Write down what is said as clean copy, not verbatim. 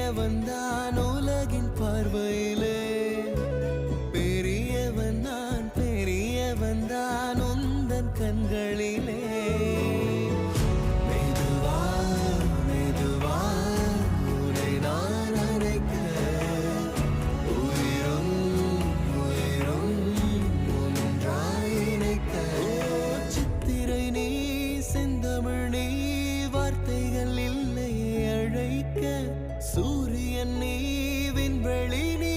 பெரியவன் தான் உலகின் பார்வையிலே, பெரியவன் நான் பெரியவன் தான் உந்தன் கண்களிலே. மெதுவா மெதுவா உன்னை நான் அழைக்க, உயிரும் உயிரும் ஒன்றாய் இணைக்க. சித்திரை நீ செந்தமிழ் நீ வார்த்தைகள் இல்லை அழைக்க, சூரியன் நீ விண்வெளி நீ